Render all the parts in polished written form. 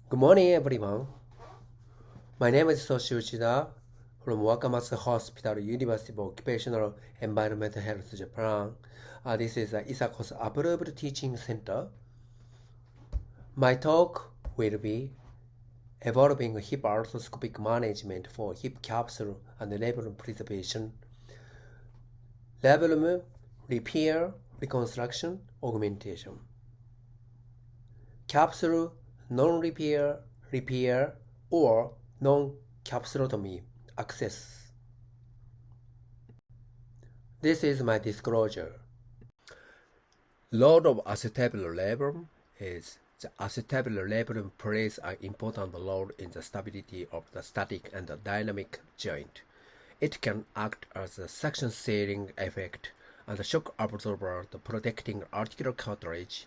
Good morning, everyone. My name is Soshi Uchida from Wakamatsu Hospital, University of Occupational Environmental Health, Japan. This is ISACO's approved teaching center. My talk will be evolving hip arthroscopic management for hip capsule and labral preservation, labral repair, reconstruction, augmentation, capsule non-repair, repair, or non-capsulotomy access. This is my disclosure. Role of acetabular labrum is the acetabular labrum plays an important role in the stability of the static and the dynamic joint. It can act as a suction sealing effect and a shock absorber protecting articular cartilage.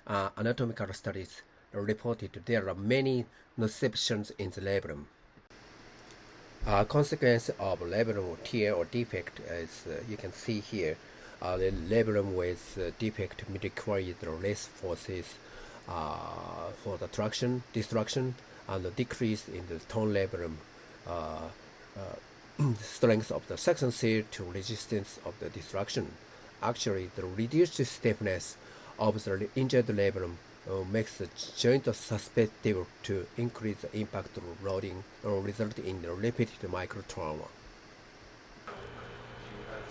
Anatomical studies reported there are many nociceptions in the labrum. A consequence of labrum tear or defect is you can see here. The labrum with defect may require less forces for the destruction, and the decrease in the tone labrum strength of the suction seal to resistance of the destruction. Actually, the reduced stiffness of the injured labrum makes the joint susceptible to increase the impact of loading or result in repeated microtrauma.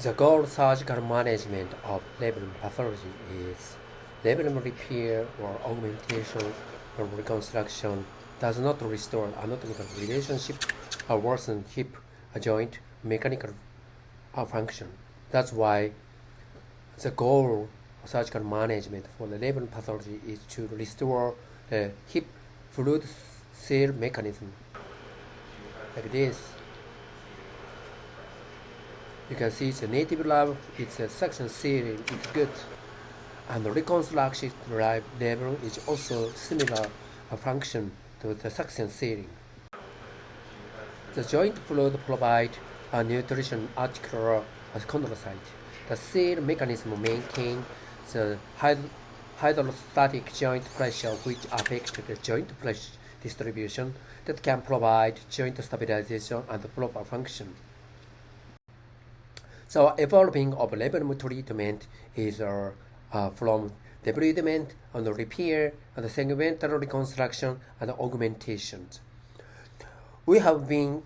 The goal of surgical management of labrum pathology is labrum repair or augmentation or reconstruction does not restore anatomical relationship or worsen hip joint mechanical function. That's why the goal of surgical management for the labrum pathology is to restore the hip fluid seal mechanism like this. You can see the native lab, its suction sealing is good, and the reconstructed labrum is also similar function to the suction sealing. The joint fluid provides a nutrition articular chondrocyte. The seal mechanism maintains the hydrostatic joint pressure which affects the joint pressure distribution that can provide joint stabilization and proper function. So evolving of labrum treatment is from debridement and repair and segmental reconstruction and augmentation. We have been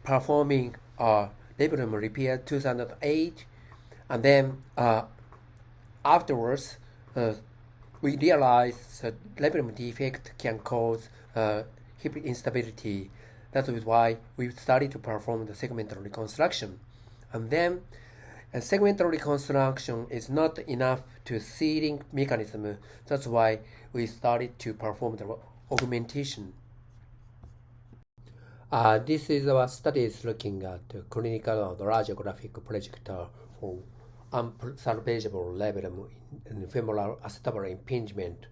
performing labrum repair 2008, and then afterwards we realized that labrum defect can cause hip instability. That is why we started to perform the segmental reconstruction. And then segmental reconstruction is not enough to sealing mechanism. That's why we started to perform the augmentation. This is our studies looking at clinical and radiographic projector for unsalvageable labrum in femoral acetabular impingement.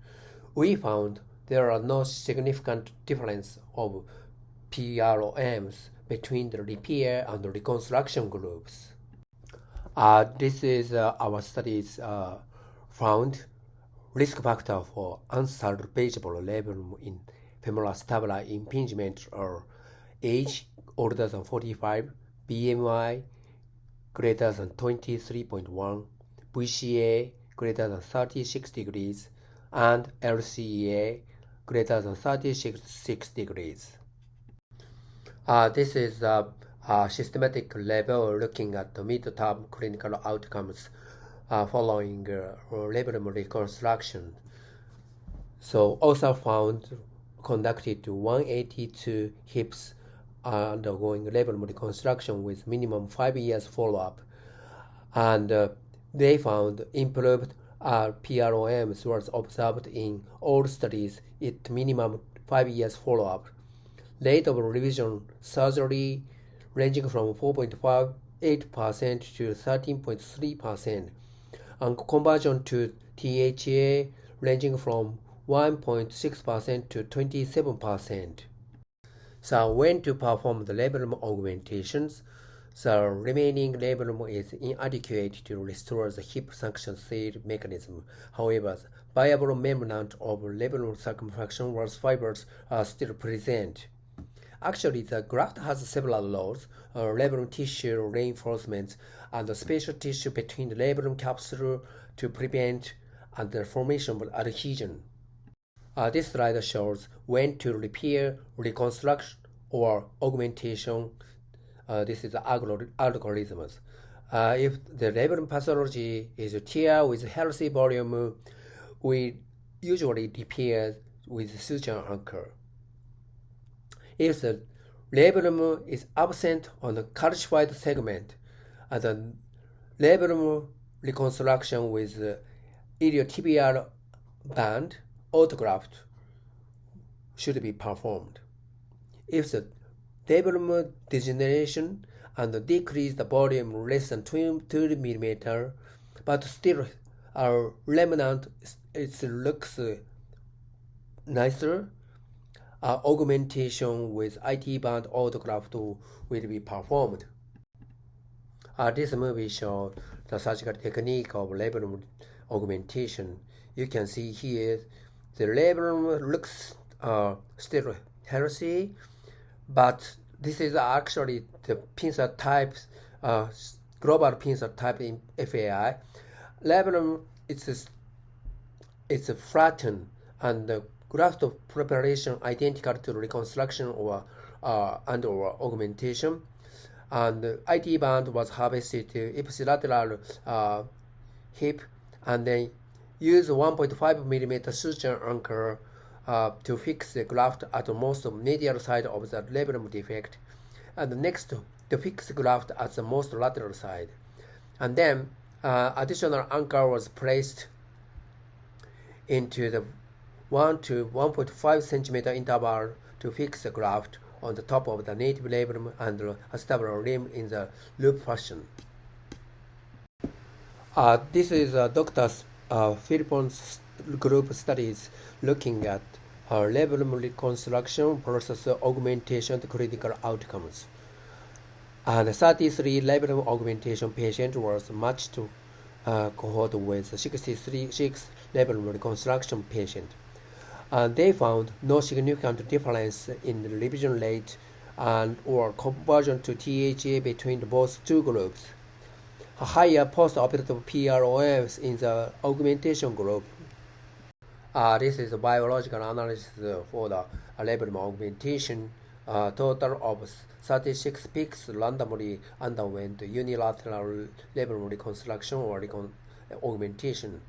We found there are no significant difference of PROMs between the repair and the reconstruction groups. This is our studies found risk factor for unsalvageable labrum in femoral acetabular impingement are age older than 45, BMI greater than 23.1, VCA greater than 36 degrees, and LCA greater than 36 degrees. This is a systematic level looking at the mid-term clinical outcomes following labrum reconstruction. So also found conducted 182 hips undergoing labrum reconstruction with minimum 5 years follow-up, and they found improved PROMs was observed in all studies at minimum 5 years follow-up. Rate of revision surgery ranging from 4.58% to 13.3%, and conversion to THA ranging from 1.6% to 27%. So when to perform the labrum augmentations? the remaining labrum is inadequate to restore the hip suction seed mechanism. However, the viable remnant of labrum circumflexion walls fibers are still present. Actually, the graft has several roles: labrum tissue reinforcement and spatial tissue between the labrum capsule to prevent the formation of adhesion. This slide shows when to repair, reconstruct, or augmentation. This is the algorithms. If the labrum pathology is a tear with healthy volume, we usually repair with suture anchor. If the labrum is absent on the calcified segment, the labrum reconstruction with iliotibial band autograft should be performed. If the labrum degeneration and decrease the volume less than 2 mm, but still our remnant it looks nicer, augmentation with IT band autograft will be performed. This movie shows the surgical technique of labrum augmentation. You can see here the labrum looks still healthy, but this is actually the pincer type, global pincer type in FAI. Labrum it's flattened and the graft preparation identical to reconstruction or augmentation. And the IT band was harvested to ipsilateral hip and then use 1.5 mm suture anchor to fix the graft at the most medial side of the labrum defect, and next to fix the graft at the most lateral side. And then additional anchor was placed into the 1 to 1.5 centimeter interval to fix the graft on the top of the native labrum and acetabular limb in the loop fashion. This is Dr. Philippon's group studies looking at labrum reconstruction versus augmentation clinical outcomes. And 33 labrum augmentation patients was matched to cohort with 66 labrum reconstruction patients. And they found no significant difference in the revision rate and or conversion to THA between both two groups. A higher post-operative PROS in the augmentation group. This is a biological analysis for the labrum augmentation. Total of 36 pigs randomly underwent unilateral labrum reconstruction or augmentation.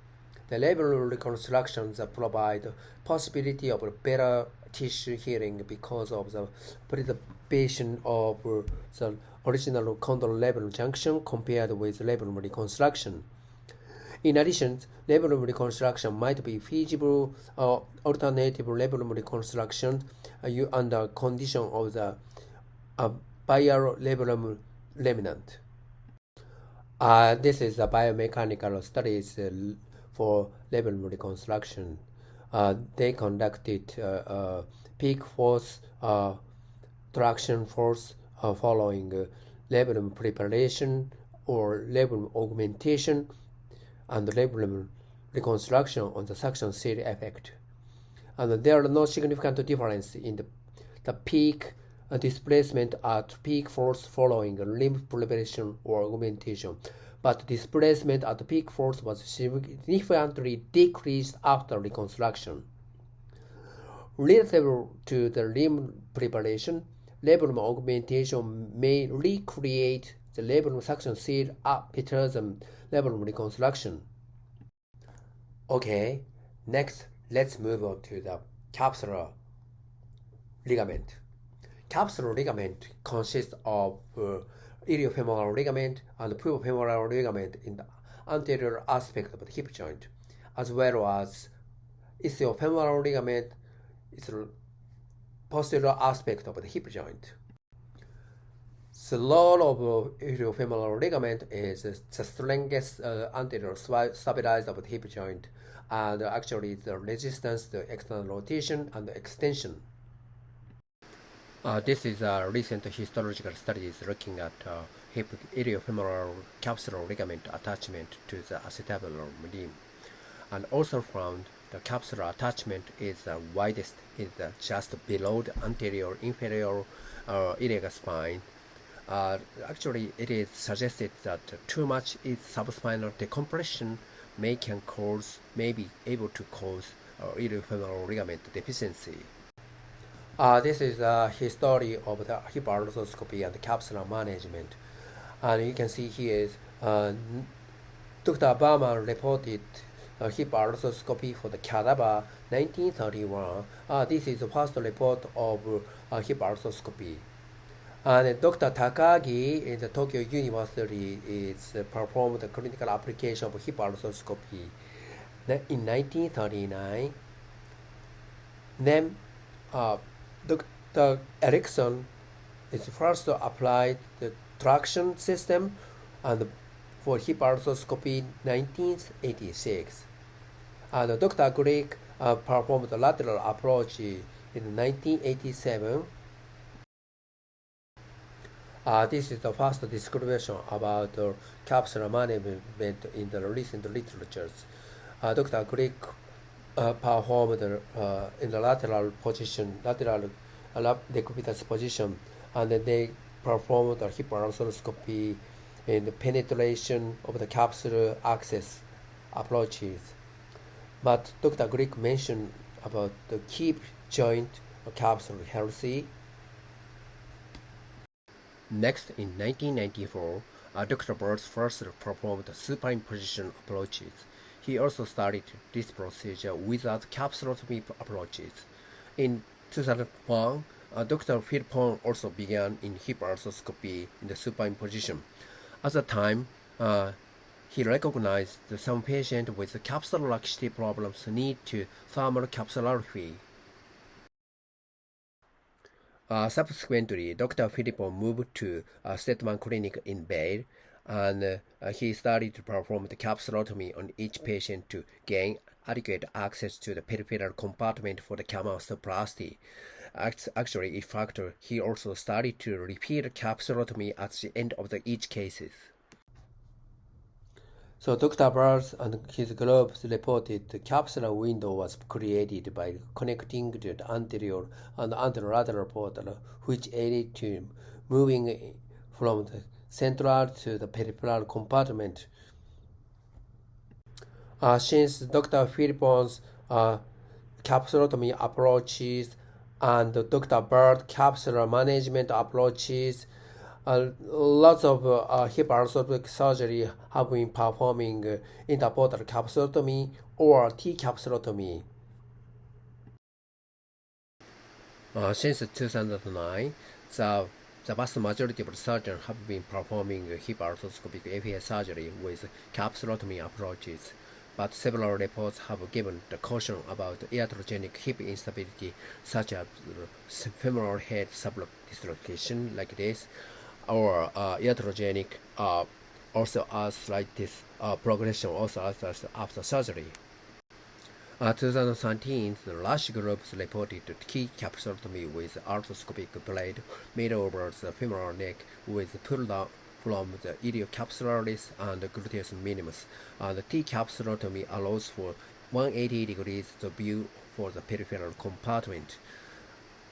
The labrum reconstructions provide possibility of better tissue healing because of the preservation of the original condyle labrum junction compared with labrum reconstruction. In addition, labrum reconstruction might be feasible alternative labrum reconstruction under condition of the viral labrum remnant. This is the biomechanical studies for labrum reconstruction. They conducted peak force, traction force following labrum preparation or labrum augmentation and labrum reconstruction on the suction seed effect. And there are no significant difference in the peak displacement at peak force following limb preparation or augmentation, but displacement at peak force was significantly decreased after reconstruction. Relative to the limb preparation, labrum augmentation may recreate the labrum suction seed better than labrum reconstruction. Okay, next let's move on to the capsular ligament. Capsular ligament consists of iliofemoral ligament and pubofemoral ligament in the anterior aspect of the hip joint, as well as ischiofemoral ligament is the posterior aspect of the hip joint. The role of iliofemoral ligament is the strongest anterior stabilizer of the hip joint, and actually the resistance to external rotation and extension. This is a recent histological studies looking at hip iliofemoral capsular ligament attachment to the acetabular limb, and also found the capsular attachment is the widest is just below the anterior inferior iliac spine. Actually, it is suggested that too much subspinal decompression may be able to cause iliofemoral ligament deficiency. This is a history of the hip arthroscopy and capsular management. And you can see here is Dr. Berman reported hip arthroscopy for the cadaver 1931. This is the first report of hip arthroscopy. And Dr. Takagi in the Tokyo University is performed the clinical application of hip arthroscopy in 1939. Then Dr. Erickson is first applied the traction system and for hip arthroscopy 1986. And Dr. Greig performed the lateral approach in 1987. This is the first description about capsular management in the recent literatures. Dr. Greig performed in the lateral decubitus position, and then they performed the hip arthroscopy in the penetration of the capsular access approaches. But Dr. Greig mentioned about the keep joint capsule healthy. Next, in 1994, Dr. Burns first performed supine position approaches. He also started this procedure without capsulotomy approaches. In 2001, Dr. Philippon also began in hip arthroscopy in the supine position. At the time, he recognized that some patients with capsular laxity problems need to thermal capsularity. Subsequently, Dr. Philippon moved to Steadman Clinic in Bale, and he started to perform the capsulotomy on each patient to gain adequate access to the peripheral compartment for the camostoplasty. Actually, in fact, he also started to repeat capsulotomy at the end of each cases. So Dr. Burns and his group reported the capsular window was created by connecting the anterior and anterolateral portal, which aided to moving from the central to the peripheral compartment. Since Dr. Philippon's capsulotomy approaches and Dr. Bird capsular management approaches, lots of hip arthroscopic surgery have been performing interportal capsulotomy or T-capsulotomy. Since 2009, the vast majority of surgeons have been performing hip arthroscopic AFA surgery with capsulotomy approaches, but several reports have given the caution about iatrogenic hip instability, such as femoral head subluxation like this, or iatrogenic osteoarthritis progression also after surgery. 2013, the Rush groups reported key capsulotomy with arthroscopic blade made over the femoral neck with pull down from the iliocapsularis and gluteus minimus. The T-capsulotomy allows for 180 degrees to view for the peripheral compartment.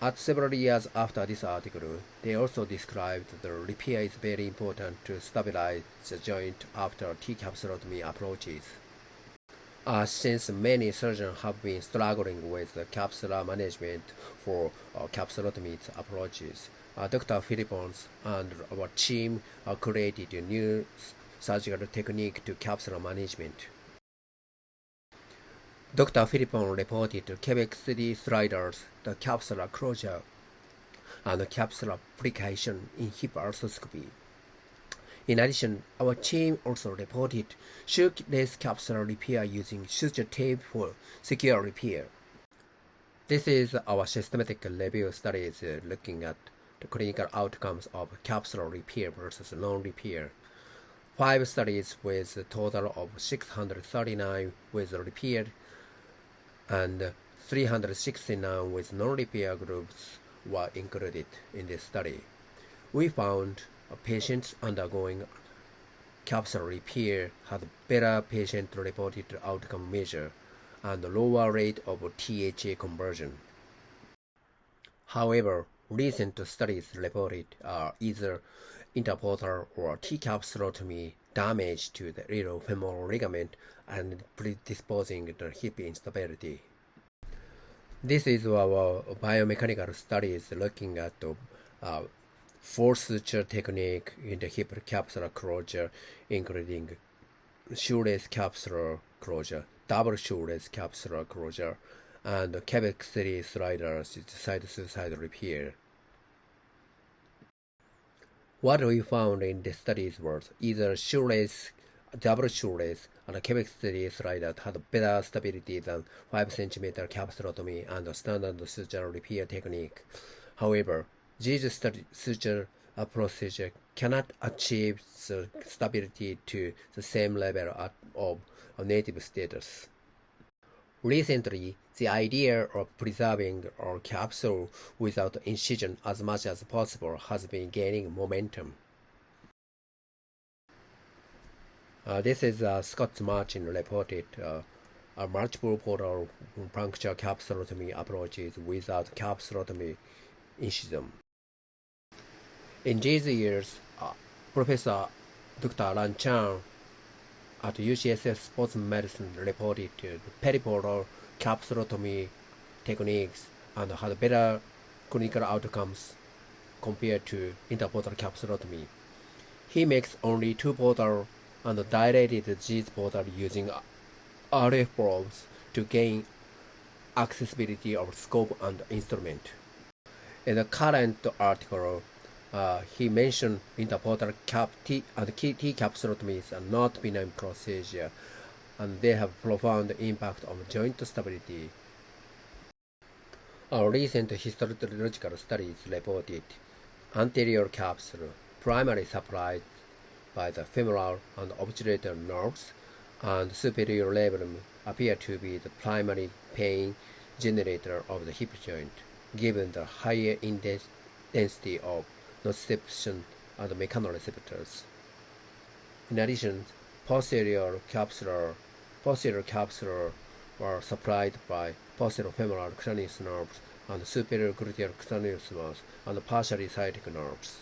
At several years after this article, they also described the repair is very important to stabilize the joint after T-capsulotomy approaches. Since many surgeons have been struggling with the capsular management for capsulotomy approaches, Dr. Philippons and our team created a new surgical technique to capsular management. Dr. Philippon reported Quebec City sliders, the capsular closure, and capsular application in hip arthroscopy. In addition, our team also reported shoeless capsular repair using suture tape for secure repair. This is our systematic review studies looking at the clinical outcomes of capsular repair versus non-repair. 5 studies with a total of 639 with repaired and 369 with non-repair groups were included in this study. We found patients undergoing capsule repair had better patient-reported outcome measure and lower rate of THA conversion. However, recent studies reported either interportal or T-capsulotomy damage to the iliofemoral ligament and predisposing the hip instability. This is our biomechanical studies looking at the four suture technique in the hip capsular closure, including shoeless capsular closure, double shoeless capsular closure, and Quebec City sliders side-to-side repair. What we found in the studies was either shoeless, double shoeless, and Quebec City sliders had better stability than 5 cm capsulotomy and standard suture repair technique. However, these suture procedure cannot achieve the stability to the same level of native status. Recently, the idea of preserving our capsule without incision as much as possible has been gaining momentum. This is Scott Martin reported multiple portal puncture capsulotomy approaches without capsulotomy incision. In these years, Professor Dr. Lan Chan at UCSF Sports Medicine reported periportal capsulotomy techniques and had better clinical outcomes compared to interportal capsulotomy. He makes only 2 portal and dilated these portal using RF probes to gain accessibility of scope and instrument. In the current article, he mentioned interportal T capsulotomies are not benign procedure, and they have profound impact on joint stability. Our recent histological studies reported anterior capsule, primarily supplied by the femoral and obturator nerves, and superior labrum appear to be the primary pain generator of the hip joint, given the higher density of nociception and mechanoreceptors. In addition, posterior capsular were supplied by posterior femoral cutaneous nerves and superior gluteal cutaneous nerves and partially sciatic nerves.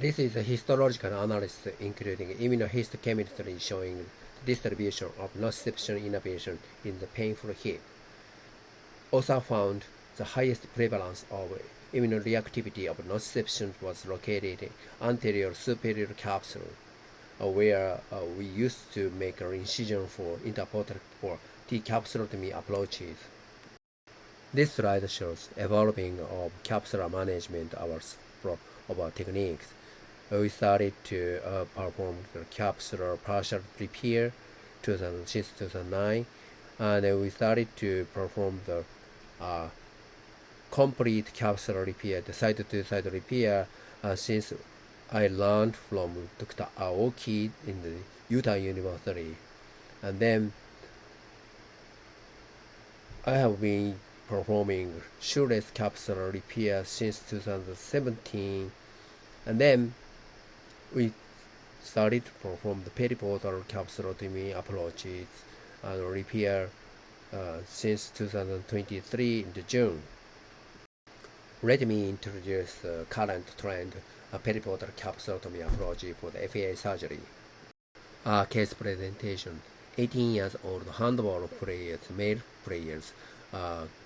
This is a histological analysis including immunohistochemistry showing the distribution of nociception inhibition in the painful hip. Also found the highest prevalence of immunoreactivity of nociception was located in anterior superior capsule, where we used to make an incision for interportal or T-capsulotomy approaches. This slide shows evolving of capsular management of our techniques. We started to perform the capsular partial repair 2006-2009, and we started to perform the complete capsular repair, the side-to-side repair, since I learned from Dr. Aoki in the Utah University. And then I have been performing shoeless capsular repair since 2017, and then we started to perform the periportal capsulotomy approaches and repair since 2023 in June. Let me introduce the current trend periportal capsulotomy approach for the FA surgery. Case presentation. 18 years old handball players, male players,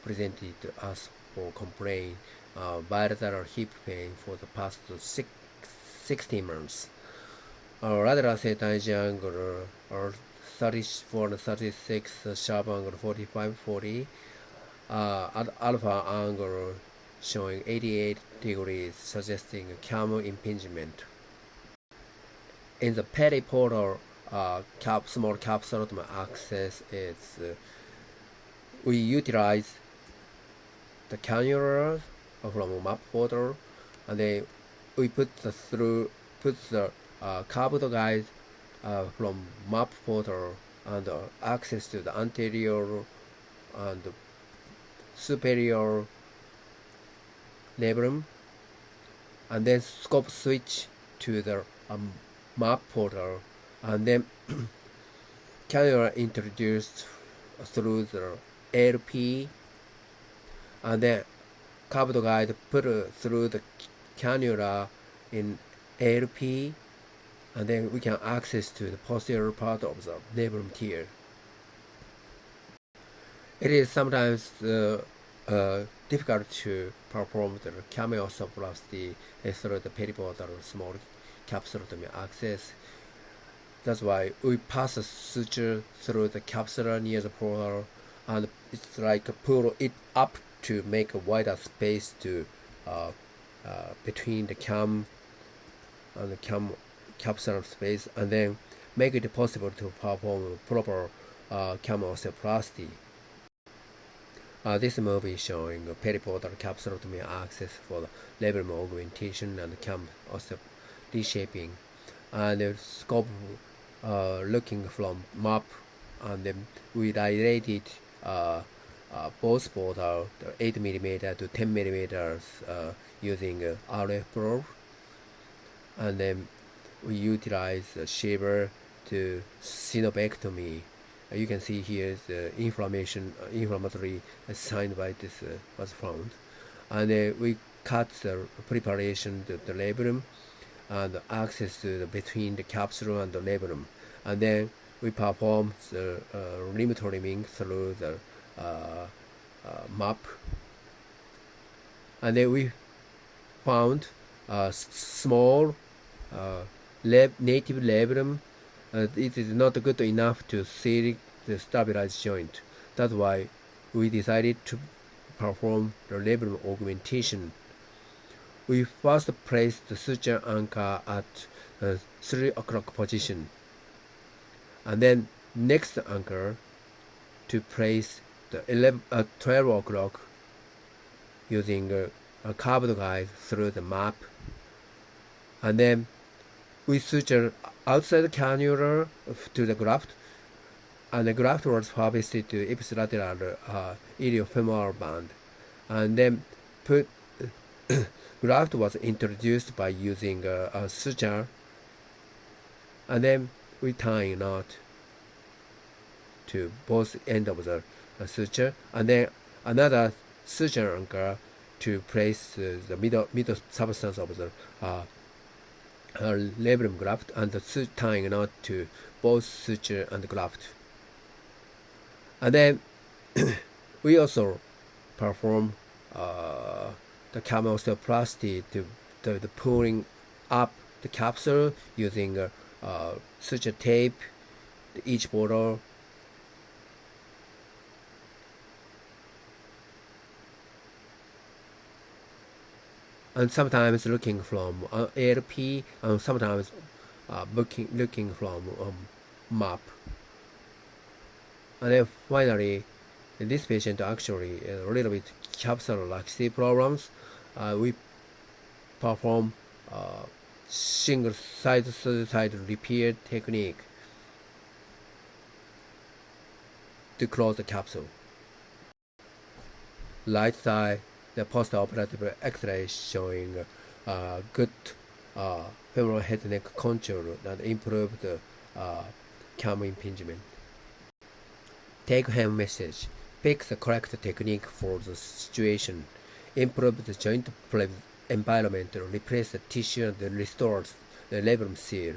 presented to us for complaint bilateral hip pain for the past 16 months. Lateral set angle 34-36, sharp angle 45-40, alpha angle showing 88 degrees, suggesting cam impingement. In the periportal small capsulotomy access, we utilize the cannula from map portal, and then we put the curved guide from map portal and access to the anterior and superior labrum, and then scope switch to the map portal, and then cannula introduced through the LP, and then curved guide put through the cannula in LP, and then we can access to the posterior part of the labrum tier. It is sometimes difficult to perform the cameostoplasty through the periportal small capsulotomy access. That's why we pass a suture through the capsule near the portal, and it's like pull it up to make a wider space to between the cam and the capsular space, and then make it possible to perform proper cameostoplasty. This movie is showing periportal capsulotomy access for the labrum augmentation and cam reshaping, and the scope looking from map, and then we dilated both portal 8 mm to 10 mm using RF probe, and then we utilize a shaver to synopectomy. You can see here the inflammatory sign by this was found, and we cut the preparation to the labrum and access to the between the capsule and the labrum, and then we perform the limb trimming through the map, and then we found a small native labrum. It is not good enough to seal the stabilized joint. That's why we decided to perform the labrum augmentation. We first placed the suture anchor at 3 o'clock position, and then next anchor to place the 12 o'clock using a curved guide through the map, and then we suture outside the cannula to the graft, and the graft was harvested to ipsilateral iliofemoral band, and then graft was introduced by using a suture, and then we tie a knot to both ends of the suture, and then another suture anchor to place the middle substance of the labrum graft, and tying a knot to both suture and graft. And then we also perform the cameostoplasty to the pulling up the capsule using suture tape each border. And sometimes looking from ALP, and sometimes looking from map. And then finally, this patient actually a little bit capsular laxity problems. We perform single side repair technique to close the capsule. Right side, the post-operative X-ray showing good femoral head neck control and improved cam impingement. Take-home message: pick the correct technique for the situation, improve the joint environment, replace the tissue, and restore the labrum seal.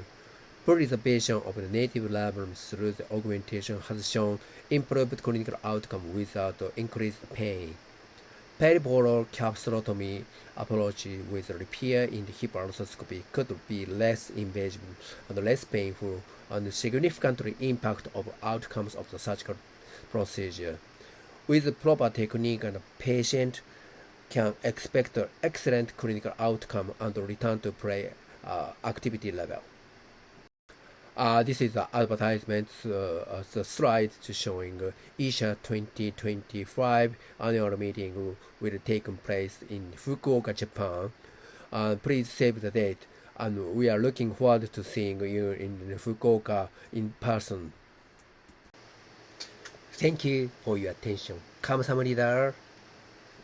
Preservation of the native labrum through the augmentation has shown improved clinical outcome without increased pain. Periportal capsulotomy approach with repair in the hip arthroscopy could be less invasive and less painful, and significantly impact of outcomes of the surgical procedure. With proper technique, and the patient can expect an excellent clinical outcome and return to play activity level. This is the advertisement, the slide showing ISHA 2025 annual meeting will take place in Fukuoka, Japan. Please save the date, and we are looking forward to seeing you in Fukuoka in person. Thank you for your attention. 감사합니다.